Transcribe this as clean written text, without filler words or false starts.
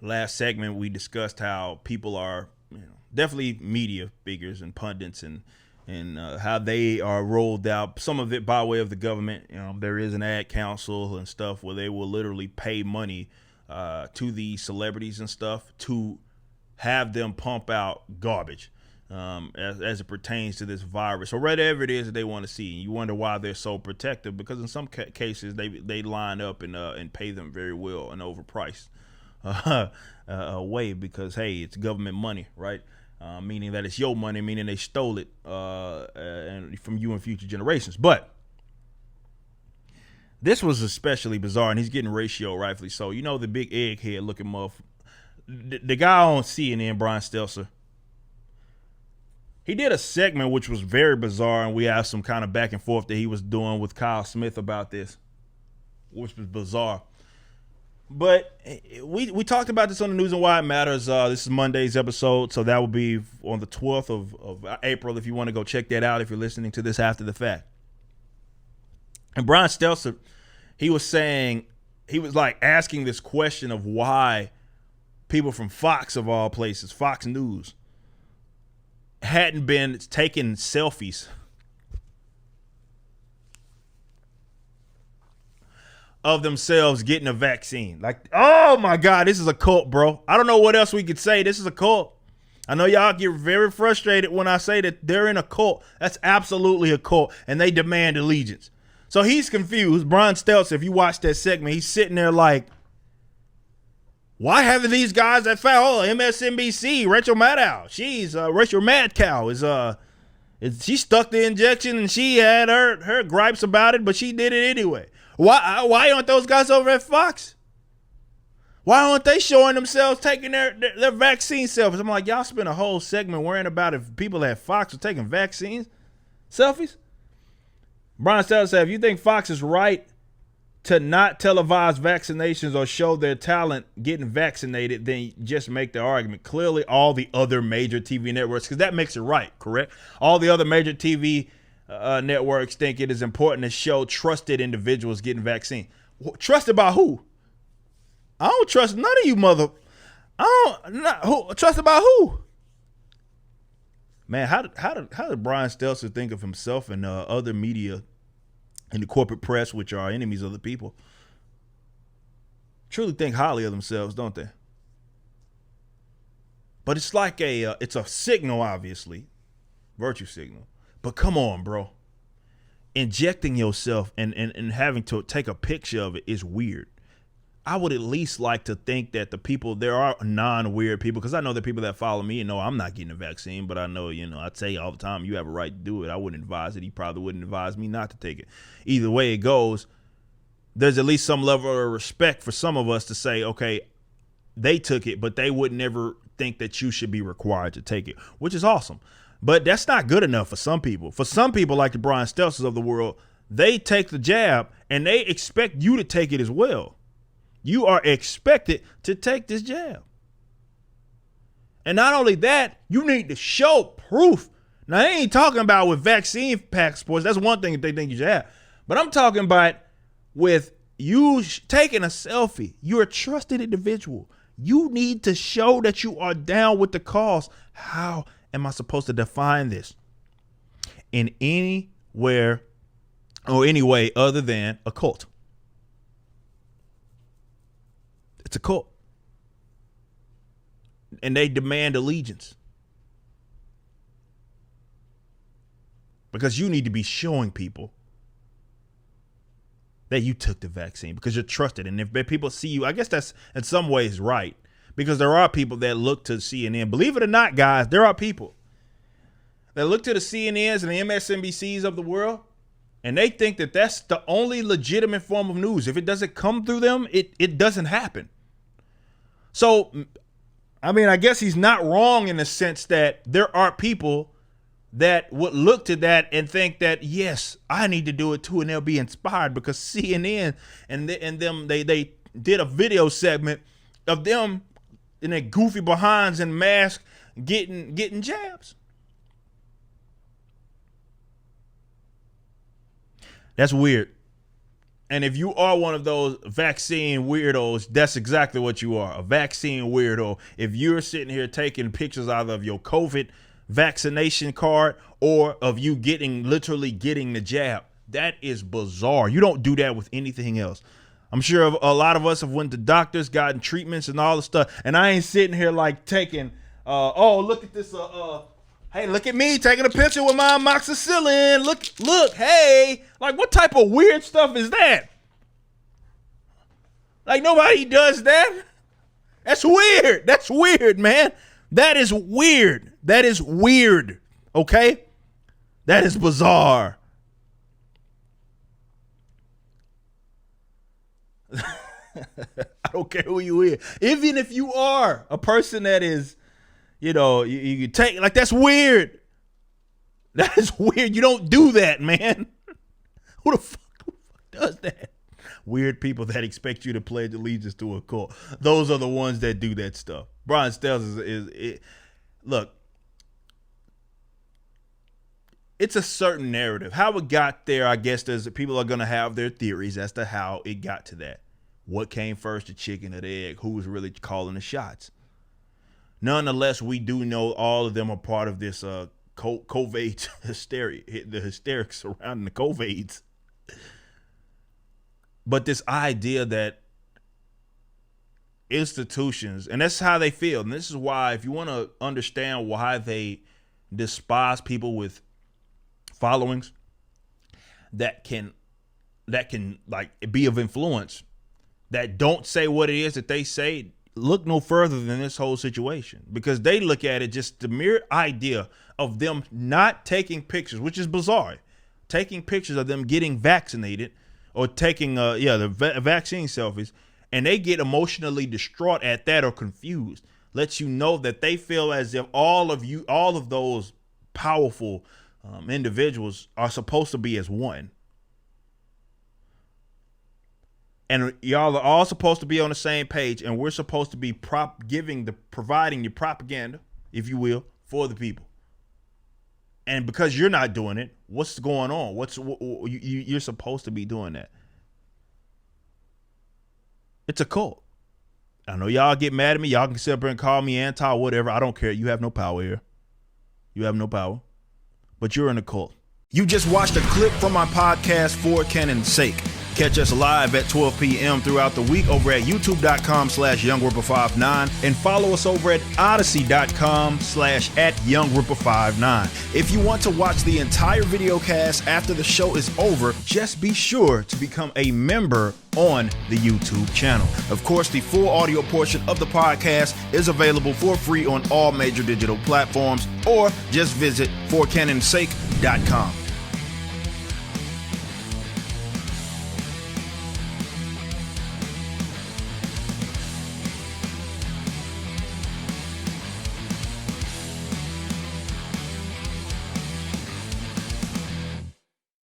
last segment we discussed how people are, definitely media figures and pundits and how they are rolled out. Some of it by way of the government. There is an ad council and stuff where they will literally pay money to the celebrities and stuff to have them pump out garbage as it pertains to this virus or whatever it is that they want to see. You wonder why they're so protective, because in some cases they line up and pay them very well and overpriced way, because hey, it's government money, right? Meaning that it's your money, meaning they stole it and from you and future generations. But this was especially bizarre, and he's getting ratio, rightfully so. The big egghead looking the guy on CNN, Brian Stelter. He did a segment which was very bizarre, and we had some kind of back and forth that he was doing with Kyle Smith about this, which was bizarre. But we talked about this on the News and Why It Matters. This is Monday's episode, so that will be on the 12th of April if you want to go check that out if you're listening to this after the fact. And Brian Stelter, he was like asking this question of why people from Fox, of all places, Fox News, hadn't been taking selfies of themselves getting a vaccine. Like, oh my God, this is a cult, bro. I don't know what else we could say. This is a cult. I know y'all get very frustrated when I say that they're in a cult. That's absolutely a cult, and they demand allegiance. So he's confused. Brian Stelter, if you watch that segment, he's sitting there like, why haven't these guys that found MSNBC, Rachel Maddow? She's Rachel Madcow she stuck the injection and she had her gripes about it, but she did it anyway. Why aren't those guys over at Fox? Why aren't they showing themselves taking their vaccine selfies? I'm like, y'all spent a whole segment worrying about if people at Fox are taking vaccines selfies. Brian Stelter said, if you think Fox is right to not televise vaccinations or show their talent getting vaccinated, then just make the argument. Clearly, all the other major TV networks, because that makes it right, correct? All the other major TV networks think it is important to show trusted individuals getting vaccine. Trusted by who? I don't trust none of you trusted by who? Man, how did Brian Stelter think of himself and other media and the corporate press, which are enemies of the people, truly think highly of themselves, don't they? But it's like it's a signal, obviously, virtue signal. But come on, bro. Injecting yourself and having to take a picture of it is weird. I would at least like to think that there are non-weird people, because I know the people that follow me and know I'm not getting a vaccine, but I know, I say all the time, you have a right to do it. I wouldn't advise it. He probably wouldn't advise me not to take it. Either way it goes, there's at least some level of respect for some of us to say, okay, they took it, but they would never think that you should be required to take it, which is awesome. But that's not good enough for some people. For some people, like the Brian Stelters of the world, they take the jab and they expect you to take it as well. You are expected to take this jab. And not only that, you need to show proof. Now, I ain't talking about with vaccine passports. That's one thing that they think you should have. But I'm talking about with you taking a selfie. You're a trusted individual. You need to show that you are down with the cause. How am I supposed to define this? In anywhere or any way other than a cult. It's a cult. And they demand allegiance. Because you need to be showing people that you took the vaccine because you're trusted. And if people see you, I guess that's in some ways right. Because there are people that look to CNN. Believe it or not, guys, there are people that look to the CNNs and the MSNBCs of the world, and they think that that's the only legitimate form of news. If it doesn't come through them, it doesn't happen. So, I mean, I guess he's not wrong in the sense that there are people that would look to that and think that, yes, I need to do it too, and they'll be inspired because CNN and them they did a video segment of them in their goofy behinds and masks getting jabs. That's weird. And if you are one of those vaccine weirdos, that's exactly what you are, a vaccine weirdo. If you're sitting here taking pictures either of your COVID vaccination card or of you literally getting the jab, that is bizarre. You don't do that with anything else. I'm sure a lot of us have went to doctors, gotten treatments and all the stuff. And I ain't sitting here like taking, look at this, hey, look at me taking a picture with my amoxicillin. Look, hey. Like, what type of weird stuff is that? Like, nobody does that. That's weird. That's weird, man. That is weird. That is weird. Okay? That is bizarre. I don't care who you are. Even if you are a person that is, you take, like, that's weird. That is weird. You don't do that, man. Who the fuck does that? Weird people that expect you to pledge allegiance to a cult. Those are the ones that do that stuff. Brian Stells look, it's a certain narrative. How it got there, I guess people are going to have their theories as to how it got to that. What came first, the chicken or the egg? Who was really calling the shots? Nonetheless, we do know all of them are part of this COVID hysteria, the hysterics surrounding the COVIDs. But this idea that institutions, and that's how they feel, and this is why, if you want to understand why they despise people with followings that can like be of influence, that don't say what it is that they say, look no further than this whole situation, because they look at it, just the mere idea of them not taking pictures, which is bizarre, taking pictures of them getting vaccinated or taking the vaccine selfies, and they get emotionally distraught at that or confused, lets you know that they feel as if all of those powerful individuals are supposed to be as one. And y'all are all supposed to be on the same page, and we're supposed to be providing the propaganda, if you will, for the people. And because you're not doing it, what's going on? You're supposed to be doing that. It's a cult. I know y'all get mad at me. Y'all can sit up here and call me anti, whatever. I don't care. You have no power here. You have no power. But you're in a cult. You just watched a clip from my podcast, For Canon's Sake. Catch us live at 12 p.m. throughout the week over at youtube.com/YoungRipper59 and follow us over at odyssey.com/@YoungRipper59. If you want to watch the entire video cast after the show is over, just be sure to become a member on the YouTube channel. Of course, the full audio portion of the podcast is available for free on all major digital platforms, or just visit forcanonsake.com.